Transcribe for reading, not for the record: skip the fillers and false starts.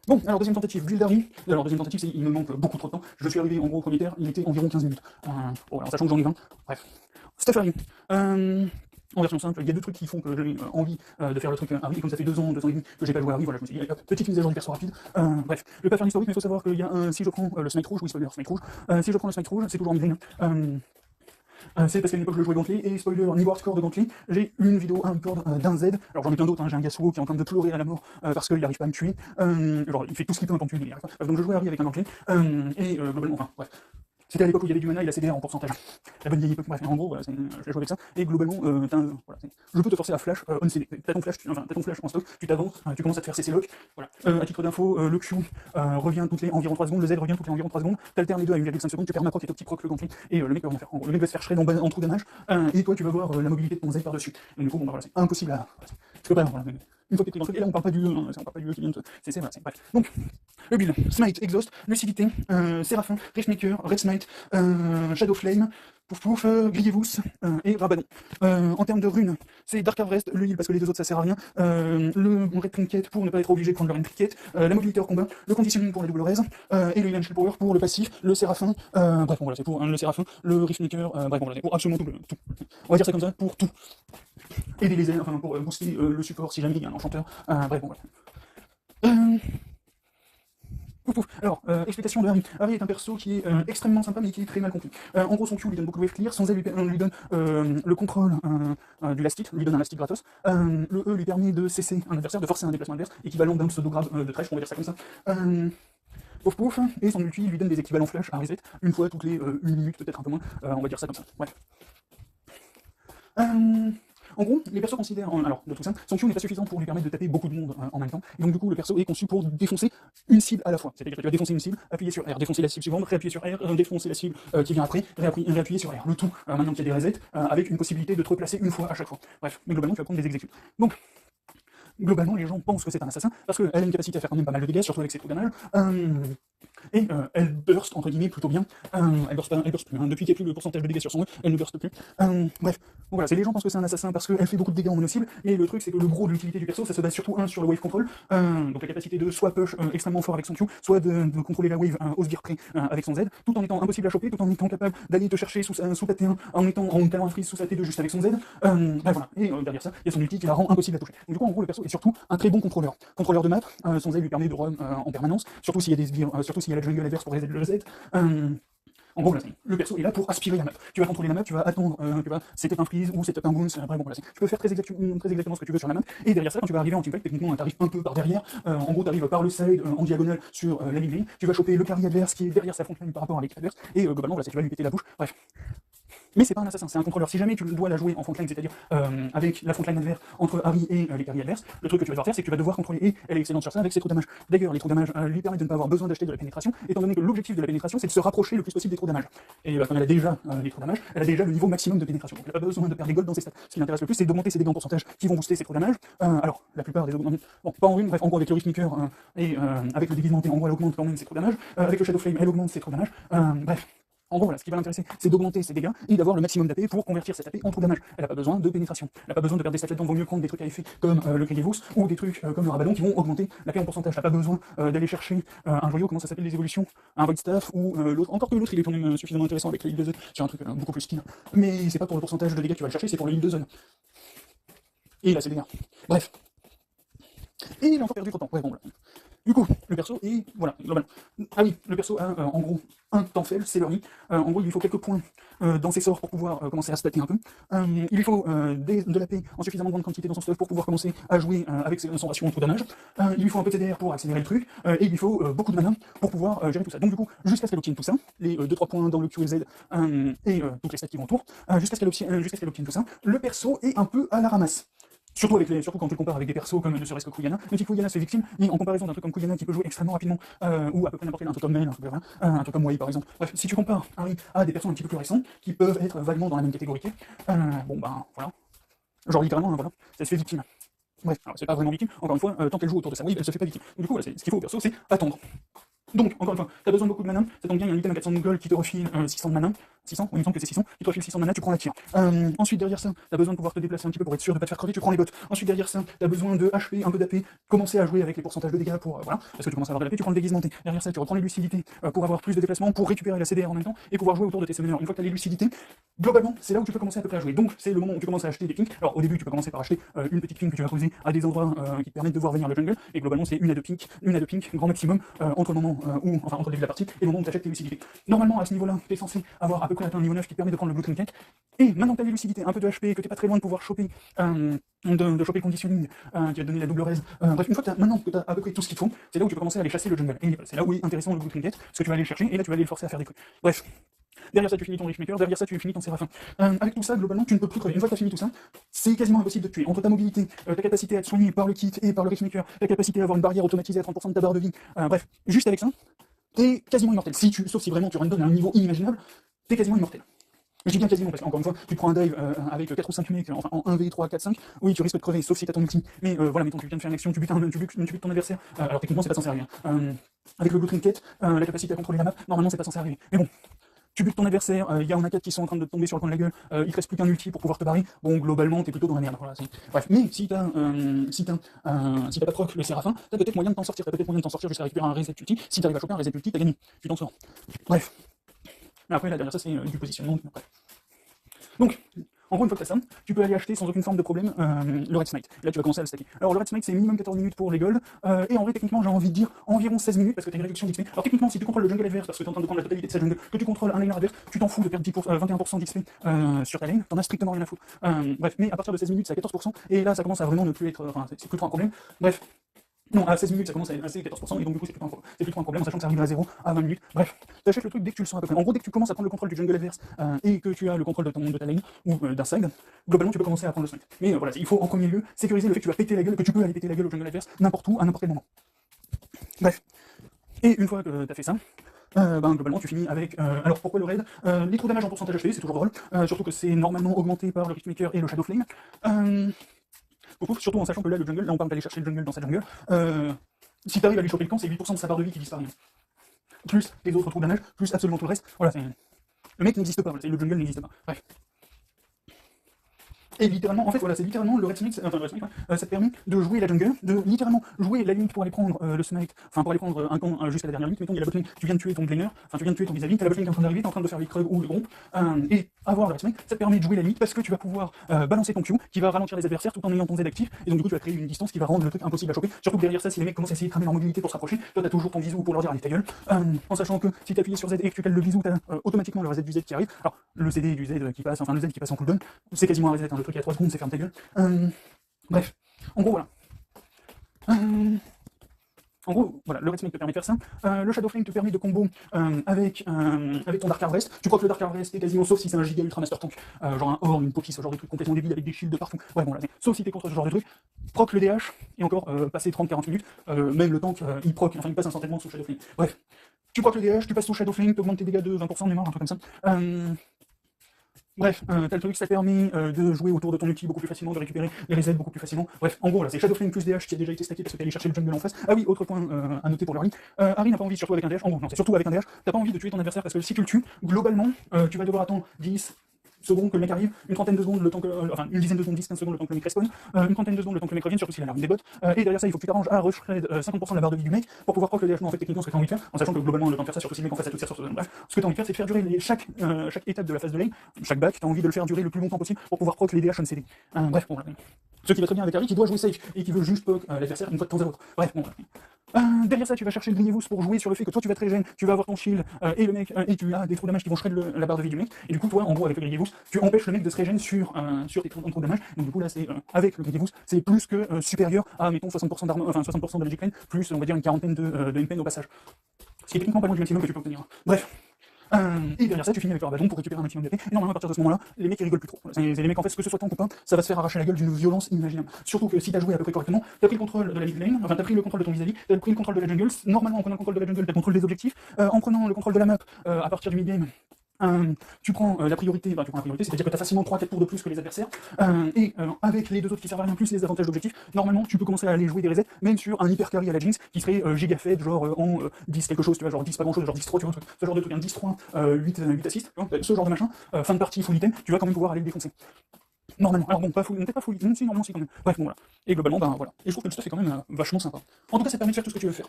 Bon, alors deuxième tentative, build Harry. Alors deuxième tentative, c'est il me manque beaucoup trop de temps. Je suis arrivé en gros au premier terre, il était environ 15 minutes. Bon, alors sachant que j'en ai 20, bref. Stuff Harry. En version simple, il y a deux trucs qui font que j'ai envie de faire le truc Harry, et comme ça fait 2 ans et demi que j'ai pas joué à Harry, voilà, je me suis dit, hop, petite mise à jour du perso rapide. Bref, je vais pas faire une historique, mais il faut savoir qu'il y a si je prends le Smite rouge, oui spoiler, Smite rouge, si je prends le Smite rouge, c'est toujours en green. C'est parce qu'à une époque je le jouais Gauntlet, et spoiler, niveau hardcore de Gauntlet, j'ai une vidéo à hardcore d'un Z, alors j'en ai plein d'autres, hein. J'ai un Yasuo qui est en train de pleurer à la mort parce qu'il n'arrive pas à me tuer, genre il fait tout ce qu'il peut pour me tuer, mais il arrive pas. Donc je jouais Harry avec un Gauntlet, et globalement, enfin bref. C'était à l'époque où il y avait du mana et la CDR en pourcentage. La bonne vieille époque, bref, en gros, voilà, je l'ai joué avec ça. Et globalement, voilà, je peux te forcer à flash on CD. T'as ton flash en stock, tu t'avances, tu commences à te faire CC lock. Voilà. À titre d'info, le Q revient toutes les environ 3 secondes, le Z revient toutes les environ 3 secondes, t'alternes les deux à 1,5 secondes, tu perds ma proc et ton petit proc le Gauntlet, et le mec va rien faire. En gros, le mec va se faire shred en trou damage, et toi tu vas voir la mobilité de ton Z par-dessus. Et du coup, bon, bah, voilà, c'est impossible à. Tu peux pas, voilà. Une fois que t'es pris dans le truc, et là on parle pas du on parle pas du qui vient de c'est voilà, c'est bref. Donc, le build, Smite, Exhaust, Lucidité, Séraphin, Riftmaker, Red Smite, Shadow Flame, Pouf Pouf, Grievous et Rabadon. En termes de runes, c'est Dark Harvest, le heal parce que les deux autres ça sert à rien, le Red Trinket pour ne pas être obligé de prendre le Red Trinket, la mobilité hors combat, le conditioning pour la double raise, et le Heal and Shield Power pour le passif, le Séraphin, bref bon voilà c'est pour le Séraphin, le Riftmaker, bref bon voilà c'est pour absolument tout. On va dire ça comme ça, pour tout. Et des lasers, enfin pour booster le support si jamais il y a un enchanteur, bref bon voilà. Alors, explication de Harry. Harry est un perso qui est extrêmement sympa mais qui est très mal compris. En gros, son Q lui donne beaucoup de wave clear, son Z lui donne le contrôle du last hit, lui donne un last hit gratos. Le E lui permet de cesser un adversaire, de forcer un déplacement adverse, équivalent d'un pseudo-grave de trash, on va dire ça comme ça. Pouf pouf, et son ulti lui donne des équivalents flash à reset, une fois toutes les 1 minute, peut-être un peu moins, on va dire ça comme ça. Bref. En gros, les persos considèrent, alors de tout ça, son Q n'est pas suffisant pour lui permettre de taper beaucoup de monde en même temps, et donc du coup le perso est conçu pour défoncer une cible à la fois. C'est-à-dire que tu vas défoncer une cible, appuyer sur R, défoncer la cible suivante, réappuyer sur R, défoncer la cible qui vient après, réappuyer sur R. Le tout, maintenant qu'il y a des resets, avec une possibilité de te replacer une fois à chaque fois. Bref, mais globalement tu vas prendre des exécutes. Donc, globalement les gens pensent que c'est un assassin, parce qu'elle a une capacité à faire quand même pas mal de dégâts, surtout avec ses trous damage. Et elle burst entre guillemets plutôt bien. Elle burst plus. Depuis qu'il n'y a plus le pourcentage de dégâts sur son E, elle ne burst plus. Bref, donc voilà, les gens pensent que c'est un assassin parce qu'elle fait beaucoup de dégâts en mono cible. Et le truc c'est que le gros de l'utilité du perso, ça se base surtout sur le wave control. Donc la capacité de soit push extrêmement fort avec son Q, soit de contrôler la wave au sbire près avec son Z, tout en étant impossible à choper, tout en étant capable d'aller te chercher sous ta T1, en étant en talent freeze sous sa T2 juste avec son Z. Bref voilà. Et derrière ça, il y a son ulti qui la rend impossible à toucher. Donc du coup en gros le perso est surtout un très bon contrôleur. Contrôleur de map, son Z lui permet de roam en permanence, surtout s'il y a des sbires, surtout s'il y a la jungle adverse pour reset le Z. En gros, voilà, le perso est là pour aspirer la map. Tu vas contrôler la map, tu vas attendre, tu vas setup un freeze ou setup un bounce, bref, bon, voilà, tu peux faire très exactement ce que tu veux sur la map, et derrière ça, quand tu vas arriver en teamfight, techniquement, tu arrives un peu par derrière, en gros, tu arrives par le side, en diagonale, sur la ligne, tu vas choper le carry adverse qui est derrière sa frontline par rapport à l'équipe adverse, et globalement, voilà, tu vas lui péter la bouche, bref. Mais c'est pas un assassin, c'est un contrôleur. Si jamais tu dois la jouer en frontline, c'est-à-dire avec la frontline adverse entre Harry et les carry adverses, le truc que tu vas devoir faire, c'est que tu vas devoir contrôler, et elle est excellente sur ça, avec ses trous damage. D'ailleurs, les trous damage lui permettent de ne pas avoir besoin d'acheter de la pénétration, étant donné que l'objectif de la pénétration, c'est de se rapprocher le plus possible des trous damage. Et comme elle a déjà les trous damage, elle a déjà le niveau maximum de pénétration. Donc elle n'a pas besoin de perdre des golds dans ses stats. Ce qui l'intéresse le plus, c'est d'augmenter ses dégâts en pourcentage qui vont booster ses trous damage. Alors, la plupart des augmentés, bon, pas en rune, bref, en gros, avec le Riftmaker et avec le déguisement, en gros, elle augmente quand même ses trous damage. Avec le Shadow Flame, elle augmente ses trous damage. Bref. En gros, voilà, ce qui va l'intéresser, c'est d'augmenter ses dégâts et d'avoir le maximum d'AP pour convertir cette AP en trou damage. Elle n'a pas besoin de pénétration. Elle n'a pas besoin de perdre des stats là-dedans. Vaut mieux prendre des trucs à effet comme le Grievous ou des trucs comme le Rabadon qui vont augmenter l'AP en pourcentage. Elle n'a pas besoin d'aller chercher un joyau, comment ça s'appelle les évolutions, un Void Staff ou l'autre. Encore que l'autre, il est quand même suffisamment intéressant avec le heal de zone sur un truc beaucoup plus skill. Mais c'est pas pour le pourcentage de dégâts que tu vas le chercher, c'est pour le heal de zone. Et là, c'est dégâts. Bref. Et il a encore perdu trop de temps. Ouais, bon, voilà. Du coup, le perso est, voilà, globalement. Ah oui, le perso a en gros un temps faible, c'est l'Ori. En gros, il lui faut quelques points dans ses sorts pour pouvoir commencer à se stacker un peu. Il lui faut de la paix en suffisamment grande quantité dans son stuff pour pouvoir commencer à jouer avec son ratio en trou damage. Il lui faut un peu de CDR pour accélérer le truc. Et il lui faut beaucoup de mana pour pouvoir gérer tout ça. Donc du coup, jusqu'à ce qu'elle obtienne tout ça, les 2-3 points dans le Q et Z et toutes les stats qui vont autour, jusqu'à ce qu'elle obtienne tout ça, le perso est un peu à la ramasse. Surtout quand tu le compares avec des persos comme ne serait-ce que Kuyana, même si Kuyana c'est victime, mais en comparaison d'un truc comme Kuyana qui peut jouer extrêmement rapidement, ou à peu près n'importe quel, un truc comme Mel, un truc comme Wei par exemple. Bref, si tu compares Harry à des persos un petit peu plus récents, qui peuvent être vaguement dans la même catégorie qu'elle, bon ben voilà. Genre littéralement, voilà, ça se fait victime. Bref, alors c'est pas vraiment victime, encore une fois, tant qu'elle joue autour de sa wave, elle se fait pas victime. Donc, du coup, voilà, ce qu'il faut au perso, c'est attendre. Donc, encore une fois, t'as besoin de beaucoup de mana, ça tombe bien, il y a un item à 400 gold qui te refile 600 de mana, 600, oui, il me semble que c'est 600, qui te refile 600 mana, tu prends la tire. Ensuite, derrière ça, t'as besoin de pouvoir te déplacer un petit peu pour être sûr de pas te faire crever, tu prends les bottes. Ensuite, derrière ça, t'as besoin de HP, un peu d'AP, commencer à jouer avec les pourcentages de dégâts pour, voilà, parce que tu commences à avoir de l'AP, tu prends le déguisement. Derrière ça, tu reprends les lucidités pour avoir plus de déplacement, pour récupérer la CDR en même temps, et pouvoir jouer autour de tes summoners. Une fois que t'as les lucidités, globalement, c'est là où tu peux commencer à peu près à jouer. Donc, c'est le moment où tu commences à acheter des pings. Alors, au début, tu peux commencer par acheter une petite ping que tu vas poser à des endroits qui te permettent de voir venir le jungle, et globalement, c'est une à deux pings, grand maximum, entre le moment où, enfin, entre le début de la partie et le moment où tu achètes tes lucidités. Normalement, à ce niveau-là, tu es censé avoir à peu près atteint le niveau 9 qui te permet de prendre le Blue Trinket. Et maintenant que tu as les lucidités, un peu de HP, que tu n'es pas très loin de pouvoir choper de choper le conditioning qui va te donner la double raise. Bref, une fois que maintenant que tu as à peu près tout ce qu'il faut, c'est là où tu peux commencer à aller chasser le jungle. Et c'est là où est intéressant le Blue Trinket, parce que tu vas aller le chercher et là tu vas aller le forcer à faire des trucs. Bref. Derrière ça, tu finis ton Richmaker, derrière ça, tu finis ton Séraphin. Avec tout ça, globalement, tu ne peux plus crever. Une fois que tu as fini tout ça, c'est quasiment impossible de te tuer. Entre ta mobilité, ta capacité à te soigner par le kit et par le Richmaker, ta capacité à avoir une barrière automatisée à 30% de ta barre de vie, bref, juste avec ça, t'es quasiment immortel. Sauf si vraiment tu randonnes à un niveau inimaginable, t'es quasiment immortel. Je dis bien quasiment parce qu'encore une fois, tu prends un dive avec 4 ou 5 mecs, enfin en 1v, 3, 4, 5, oui tu risques de crever, sauf si t'as ton ulti. Mais voilà, mettons tu viens de faire une action, tu butes ton adversaire, alors techniquement c'est pas censé arriver. Avec le Blue Trinket, la capacité à contrôler la map, normalement c'est pas censé arriver. Mais bon, tu butes ton adversaire, il y a un A4 qui sont en train de te tomber sur le coin de la gueule, il te reste plus qu'un ulti pour pouvoir te barrer, bon globalement t'es plutôt dans la merde. Voilà, bref, mais si t'as pas proc le Séraphin, t'as peut-être moyen de t'en sortir, jusqu'à récupérer un reset ulti. Si t'arrives à choper un reset ulti, t'as gagné, tu t'en sors. Bref. Mais après là derrière ça c'est du positionnement, bref. Donc, en gros, une fois que tu as ça, tu peux aller acheter sans aucune forme de problème le Red Smite. Là, tu vas commencer à le stacker. Alors, le Red Smite, c'est minimum 14 minutes pour les golds, et en vrai, techniquement, j'ai envie de dire environ 16 minutes parce que tu as une réduction d'XP. Alors, techniquement, si tu contrôles le jungle adverse, parce que tu es en train de prendre la totalité de sa jungle, que tu contrôles un laner adverse, tu t'en fous de perdre 21% d'XP sur ta lane, t'en as strictement rien à foutre. Bref, mais à partir de 16 minutes, c'est à 14%, et là, ça commence à vraiment ne plus être. Enfin, c'est plus trop un problème. Bref. Non, à 16 minutes, ça commence à être assez 14%, et donc du coup, c'est plus trop un problème, en sachant que ça arrive à 0 à 20 minutes. Bref, t'achètes le truc dès que tu le sens à peu près. En gros, dès que tu commences à prendre le contrôle du jungle adverse et que tu as le contrôle de ta lane ou d'un side, globalement, tu peux commencer à prendre le smite. Mais voilà, il faut en premier lieu sécuriser le fait que tu vas péter la gueule, que tu peux aller péter la gueule au jungle adverse n'importe où, à n'importe quel moment. Bref. Et une fois que t'as fait ça, globalement tu finis avec... alors pourquoi le raid les trous damage en pourcentage HP, c'est toujours drôle, surtout que c'est normalement augmenté par le Riftmaker et le Shadow Flame. Surtout en sachant que là, le jungle, là on parle d'aller chercher le jungle dans sa jungle, si t'arrives à lui choper le camp, c'est 8% de sa barre de vie qui disparaît. Plus les autres trous damage, plus absolument tout le reste. Voilà, le mec n'existe pas, le jungle n'existe pas. Bref. Et littéralement, en fait, voilà, c'est littéralement le Red Smite, ça te permet de jouer la jungle, de littéralement jouer la limite pour aller prendre le smite, enfin pour aller prendre un camp jusqu'à la dernière limite. Mettons, il y a la botlane, tu viens de tuer ton blainer, enfin tu viens de tuer ton vis-à-vis, t'as la botlane qui est en train d'arriver, t'es en train de faire les Krug ou le groupe, et avoir le Red Smite, ça te permet de jouer la limite parce que tu vas pouvoir balancer ton Q qui va ralentir les adversaires tout en ayant ton Z actif, et donc du coup tu vas créer une distance qui va rendre le truc impossible à choper. Surtout que derrière ça, si les mecs commencent à essayer de cramer leur mobilité pour se rapprocher, toi t'as toujours ton visou pour leur dire allez ta gueule, en sachant que si t'appuies sur Z et que tu cales le visou, t'as automatiquement le reset du Z qui arrive. Alors le CD du Z qui passe, enfin le Z qui passe en cooldown, c'est quasiment un reset, le truc il y a 3 secondes, c'est ferme ta gueule. Bref, en gros voilà. En gros, voilà, le Red Smite te permet de faire ça. Le Shadow Flame te permet de combo avec ton Dark Harvest. Tu crois que le Dark Harvest est quasiment, sauf si c'est un giga ultra master tank, genre un Horn, une Poki, ce genre de truc complètement débile avec des shields de partout. Ouais, bon, là, sauf si t'es contre ce genre de truc, proc le DH, et encore passer 30-40 minutes, même le tank, il passe instantanément sous Shadow Flame. Bref, tu proc le DH, tu passes sous Shadow Flame, tu augmentes tes dégâts de 20% de mémoire, un truc comme ça. Bref, t'as le truc, ça permet de jouer autour de ton ulti beaucoup plus facilement, de récupérer les resets beaucoup plus facilement. Bref, en gros, là, c'est Shadow Flame plus DH qui a déjà été stacké parce que t'es allé chercher le jungle en face. Ah oui, autre point à noter pour le Harry. Harry n'a pas envie, surtout avec un DH, en gros, non, c'est surtout avec un DH, t'as pas envie de tuer ton adversaire parce que si tu le tues, globalement, tu vas devoir attendre 10 secondes que le mec arrive, une trentaine de secondes le temps que, enfin une dizaine de secondes, 10-15 secondes le temps que le mec respawn, une trentaine de secondes le temps que le mec revienne, surtout s'il a l'arme des bots, et derrière ça il faut que tu t'arranges à rush raid 50% de la barre de vie du mec pour pouvoir proc le DH. En fait techniquement ce que t'as envie de faire, en sachant que globalement le temps de faire ça, surtout si le mec en face a toutes ses ressources, bref, ce que t'as envie de faire c'est de faire durer chaque étape de la phase de lane, chaque back, t'as envie de le faire durer le plus longtemps possible pour pouvoir proc les DH on CD. Bref, bon, ce qui va très bien avec Harry qui doit jouer safe et qui veut juste poke l'adversaire une fois de temps à autre. Bref, bon, derrière ça, tu vas chercher le Grievous pour jouer sur le fait que toi tu vas te régène, tu vas avoir ton shield et le mec et tu as des trous damage qui vont shred la barre de vie du mec. Et du coup, toi, en gros, avec le Grievous, tu empêches le mec de se régène sur tes trous damage. Donc du coup là, c'est avec le Grievous, c'est plus que supérieur à mettons 60% d'armor, enfin 60% de magic lane, plus on va dire une quarantaine de MP au passage. Ce qui est techniquement pas loin du maximum que tu peux obtenir. Bref. Et derrière ça, tu finis avec leur bâton pour récupérer un maximum d'AP. Et normalement, à partir de ce moment-là, les mecs ils rigolent plus trop. C'est les mecs en fait, que ce soit tank ou pas, ça va se faire arracher la gueule d'une violence inimaginable. Surtout que si t'as joué à peu près correctement, t'as pris le contrôle de la mid lane, enfin t'as pris le contrôle de ton vis-à-vis, t'as pris le contrôle de la jungle. Normalement, en prenant le contrôle de la jungle, t'as le contrôle des objectifs. En prenant le contrôle de la map à partir du mid-game, Tu prends la priorité, tu prends la priorité, c'est-à-dire que tu as facilement 3-4 tours de plus que les adversaires, avec les deux autres qui servent à rien, plus les avantages d'objectif, normalement tu peux commencer à aller jouer des resets, même sur un hyper carry à la Jinx, qui serait giga fed, genre en 10 quelque chose, tu vois, genre 10 pas grand chose, genre 10-3, tu vois, ce genre de truc, un 10-3, 8 assists, tu vois, ce genre de machin, fin de partie, full item, tu vas quand même pouvoir aller le défoncer. Normalement, alors bon, peut-être pas full item, si, normalement si quand même. Bref, bon voilà. Et globalement, ben voilà. Et je trouve que le stuff est quand même vachement sympa. En tout cas, ça permet de faire tout ce que tu veux faire.